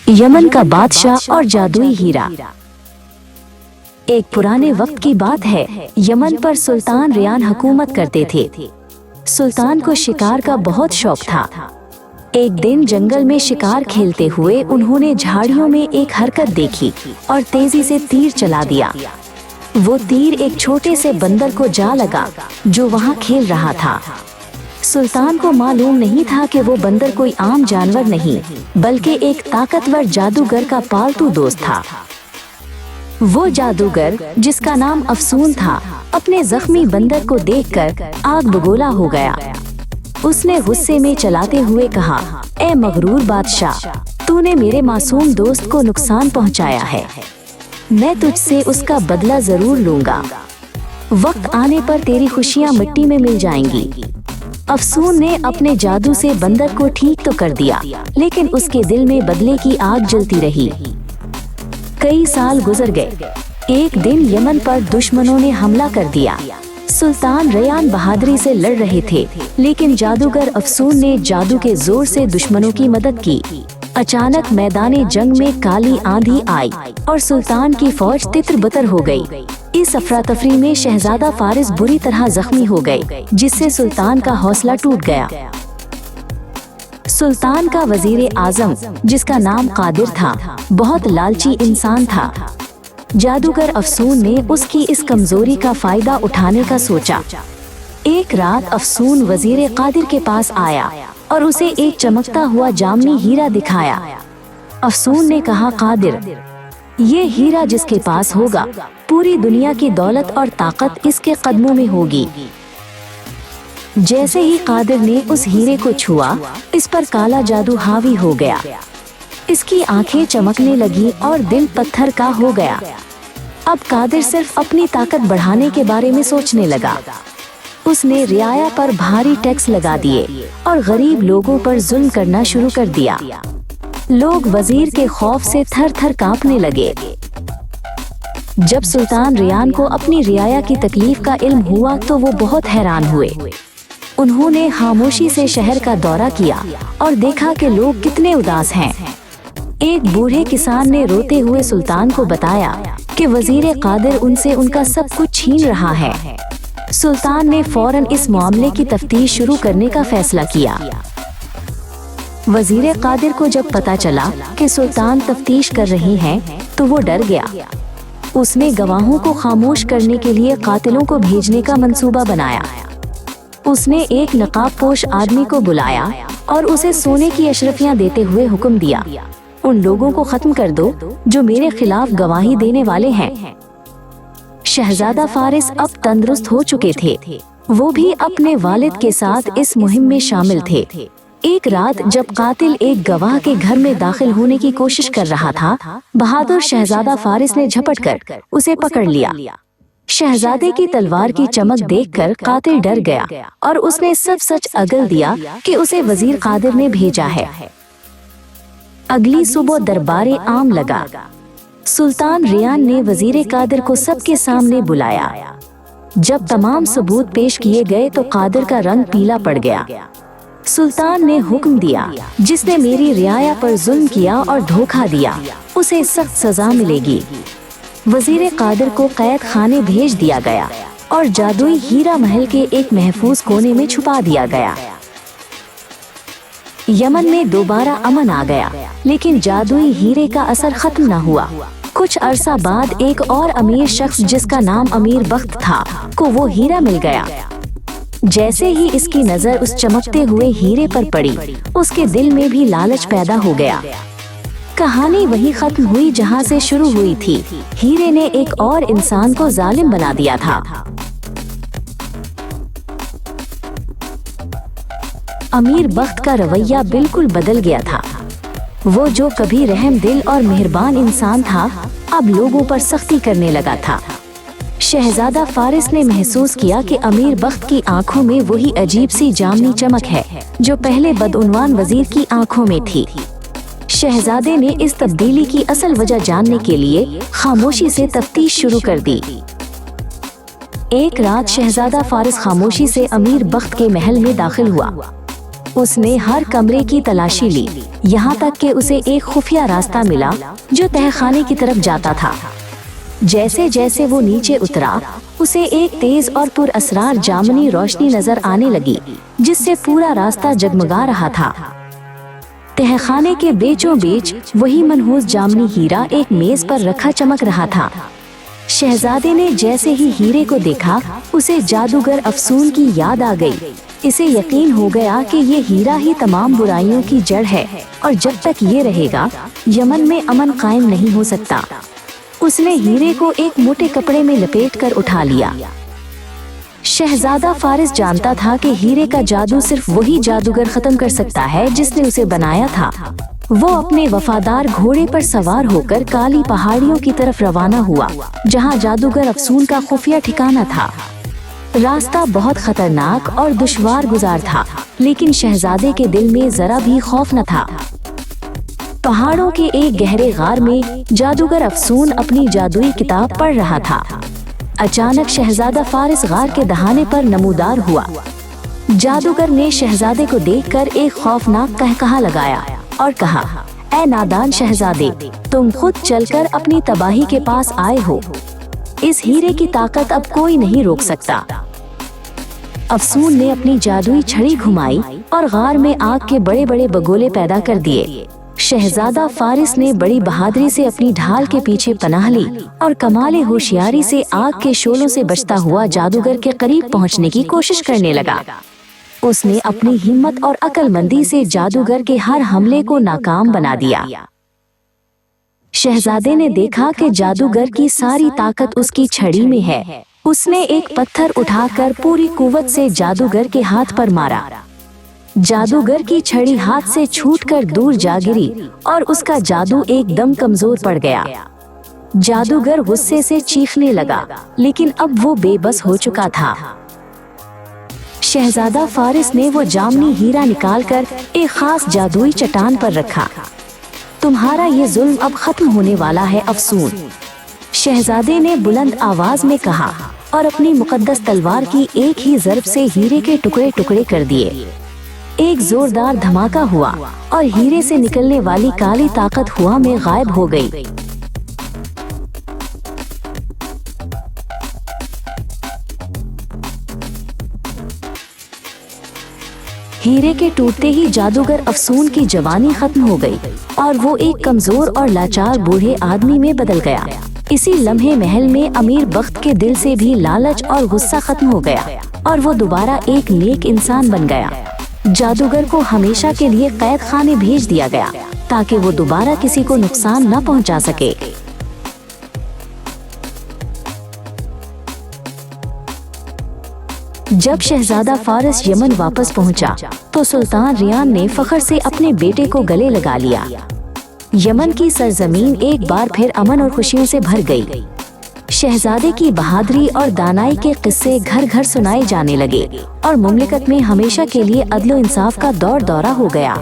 Yemen का बादशाह और जादुई हीरा। एक पुराने वक्त की बात है। यमन पर सुल्तान रेयान हुकूमत करते थे। सुल्तान को शिकार का बहुत शौक था। एक दिन जंगल में शिकार खेलते हुए उन्होंने झाड़ियों में एक हरकत देखी और तेजी से तीर चला दिया। वो तीर एक छोटे से बंदर को जा लगा जो वहाँ खेल रहा था। सुल्तान को मालूम नहीं था कि वो बंदर कोई आम जानवर नहीं बल्कि एक ताकतवर जादूगर का पालतू दोस्त था। वो जादूगर, जिसका नाम अफसून था, अपने जख्मी बंदर को देखकर आग बगोला हो गया। उसने गुस्से में चलाते हुए कहा, ए मगरूर बादशाह, तूने मेरे मासूम दोस्त को नुकसान पहुंचाया है। मैं तुझसे उसका बदला जरूर लूंगा। वक्त आने पर तेरी खुशियां मिट्टी में मिल जाएंगी। अफसून ने अपने जादू से बंदर को ठीक तो कर दिया, लेकिन उसके दिल में बदले की आग जलती रही। कई साल गुजर गए। एक दिन यमन पर दुश्मनों ने हमला कर दिया। सुल्तान रेयान बहादुरी से लड़ रहे थे, लेकिन जादूगर अफसून ने जादू के जोर से दुश्मनों की मदद की। अचानक मैदाने जंग में काली आंधी आई और सुल्तान की फौज तितर-बितर हो गई। इस अफरा तफरी में शहजादा फारिस बुरी तरह जख्मी हो गए, जिससे सुल्तान का हौसला टूट गया। सुल्तान का वजीर आजम, जिसका नाम कादिर था, बहुत लालची इंसान था। जादूगर अफसून ने उसकी इस कमजोरी का फायदा उठाने का सोचा। एक रात अफसून वजीर कादिर के पास आया और उसे एक चमकता हुआ जामनी हीरा दिखाया। अफसून ने कहा, कादिर, ये हीरा जिसके पास होगा, पूरी दुनिया की दौलत और ताकत इसके कदमों में होगी। जैसे ही कादिर ने उस हीरे को छुआ, इस पर काला जादू हावी हो गया। इसकी आंखें चमकने लगी और दिल पत्थर का हो गया। अब कादिर सिर्फ अपनी ताकत बढ़ाने के बारे में सोचने लगा। उसने रियाया पर भारी टैक्स लगा दिए और गरीब लोगों पर जुल्म करना शुरू कर दिया। लोग वजीर के खौफ से थर थर कांपने लगे। जब सुल्तान रेयान को अपनी रियाया की तकलीफ का इल्म हुआ तो वो बहुत हैरान हुए। उन्होंने खामोशी से शहर का दौरा किया और देखा कि लोग कितने उदास हैं। एक बूढ़े किसान ने रोते हुए सुल्तान को बताया कि वजीर कादिर उनसे उनका सब कुछ छीन रहा है। सुल्तान ने फौरन इस मामले की तफ्तीश शुरू करने का फैसला किया। वजीर कादिर को जब पता चला कि सुल्तान तफ्तीश कर रहे हैं तो वो डर गया। उसने गवाहों को खामोश करने के लिए कातिलों को भेजने का मंसूबा बनाया। उसने एक नकाबपोश आदमी को बुलाया और उसे सोने की अशरफियां देते हुए हुक्म दिया, उन लोगों को खत्म कर दो जो मेरे खिलाफ गवाही देने वाले हैं। शहजादा फारिस अब तंदुरुस्त हो चुके थे। वो भी अपने वालिद के साथ इस मुहिम में शामिल थे। एक रात जब कातिल एक गवाह के घर में दाखिल होने की कोशिश कर रहा था, बहादुर शहजादा फारिस ने झपटकर उसे पकड़ लिया। शहजादे की तलवार की चमक देखकर कातिल डर गया और उसने सब सच अगल दिया कि उसे वजीर कादिर ने भेजा है। अगली सुबह दरबारे आम लगा। सुल्तान रेयान ने वजीर कादिर को सबके सामने बुलाया। जब तमाम सबूत पेश किए गए तो कादिर का रंग पीला पड़ गया। सुल्तान ने हुक्म दिया, जिसने मेरी रियाया पर जुल्म किया और धोखा दिया, उसे सख्त सजा मिलेगी। वजीर कादिर को कैद खाने भेज दिया गया और जादुई हीरा महल के एक महफूज कोने में छुपा दिया गया। यमन में दोबारा अमन आ गया, लेकिन जादुई हीरे का असर खत्म न हुआ। कुछ अरसा बाद एक और अमीर शख्स, जिसका नाम अमीर बख्त था, को वो हीरा मिल गया। जैसे ही इसकी नजर उस चमकते हुए हीरे पर पड़ी, उसके दिल में भी लालच पैदा हो गया। कहानी वहीं खत्म हुई जहां से शुरू हुई थी। हीरे ने एक और इंसान को जालिम बना दिया था। अमीर बख्त का रवैया बिल्कुल बदल गया था। वो जो कभी रहम दिल और मेहरबान इंसान था, अब लोगों पर सख्ती करने लगा था। शहजादा फारिस ने महसूस किया कि अमीर बख्त की आंखों में वही अजीब सी जामनी चमक है जो पहले बदउनवान वजीर की आंखों में थी। शहजादे ने इस तब्दीली की असल वजह जानने के लिए खामोशी से तफ्तीश शुरू कर दी। एक रात शहजादा फारिस खामोशी से अमीर बख्त के महल में दाखिल हुआ। उसने हर कमरे की तलाशी ली, यहाँ तक कि उसे एक खुफिया रास्ता मिला जो तहखाने की तरफ जाता था। जैसे जैसे वो नीचे उतरा, उसे एक तेज और पुरअसरार जामनी रोशनी नजर आने लगी, जिससे पूरा रास्ता जगमगा रहा था। तहखाने के बीचों बीच वही मनहूस जामनी हीरा एक मेज पर रखा चमक रहा था। शहजादे ने जैसे ही हीरे को देखा, उसे जादूगर अफसून की याद आ गई। इसे यकीन हो गया कि ये हीरा ही तमाम बुराइयों की जड़ है और जब तक ये रहेगा, यमन में अमन कायम नहीं हो सकता। उसने हीरे को एक मोटे कपड़े में लपेट कर उठा लिया। शहजादा फारिस जानता था कि हीरे का जादू सिर्फ वही जादूगर खत्म कर सकता है जिसने उसे बनाया था। वो अपने वफादार घोड़े पर सवार होकर काली पहाड़ियों की तरफ रवाना हुआ, जहां जादूगर अफसून का खुफिया ठिकाना था। रास्ता बहुत खतरनाक और दुश्वार गुजार था, लेकिन शहजादे के दिल में जरा भी खौफ न था। पहाड़ों के एक गहरे गार में जादूगर अफसून अपनी जादुई किताब पढ़ रहा था। अचानक शहजादा फारिस गार के दहाने पर नमूदार हुआ। जादूगर ने शहजादे को देखकर एक खौफनाक कहकहा लगाया और कहा, ऐ नादान शहजादे, तुम खुद चलकर अपनी तबाही के पास आए हो। इस हीरे की ताकत अब कोई नहीं रोक सकता। अफसून ने अपनी जादुई छड़ी घुमाई और गार में आग के बड़े बड़े बगोले पैदा कर दिए। शहजादा फारिस ने बड़ी बहादुरी से अपनी ढाल के पीछे पनाह ली और कमाले होशियारी से आग के शोलों से बचता हुआ जादूगर के करीब पहुंचने की कोशिश करने लगा। उसने अपनी हिम्मत और अक्लमंदी से जादूगर के हर हमले को नाकाम बना दिया। शहजादे ने देखा कि जादूगर की सारी ताकत उसकी छड़ी में है। उसने एक पत्थर उठाकर पूरी कुव्वत से जादूगर के हाथ पर मारा। जादूगर की छड़ी हाथ से छूटकर दूर जा गिरी और उसका जादू एकदम कमजोर पड़ गया। जादूगर गुस्से से चीखने लगा, लेकिन अब वो बेबस हो चुका था। शहजादा फारिस ने वो जामनी हीरा निकालकर एक खास जादुई चट्टान पर रखा। तुम्हारा ये जुल्म अब खत्म होने वाला है अफसून, शहजादे ने बुलंद आवाज में कहा और अपनी मुकद्दस तलवार की एक ही ज़रब से हीरे के टुकड़े टुकड़े कर दिए। एक जोरदार धमाका हुआ और हीरे से निकलने वाली काली ताकत हवा में गायब हो गई। हीरे के टूटते ही जादूगर अफसून की जवानी खत्म हो गई और वो एक कमजोर और लाचार बूढ़े आदमी में बदल गया। इसी लम्हे महल में अमीर बख्त के दिल से भी लालच और गुस्सा खत्म हो गया और वो दोबारा एक नेक इंसान बन गया। जादूगर को हमेशा के लिए कैद खाने भेज दिया गया ताकि वो दोबारा किसी को नुकसान न पहुंचा सके। जब शहजादा फारिस यमन वापस पहुंचा, तो सुल्तान रियान ने फख्र से अपने बेटे को गले लगा लिया। यमन की सरजमीन एक बार फिर अमन और खुशियों से भर गई। शहजादे की बहादुरी और दानाई के किस्से घर घर सुनाए जाने लगे और मुमलिकत में हमेशा के लिए अदलो इंसाफ का दौर दौरा हो गया।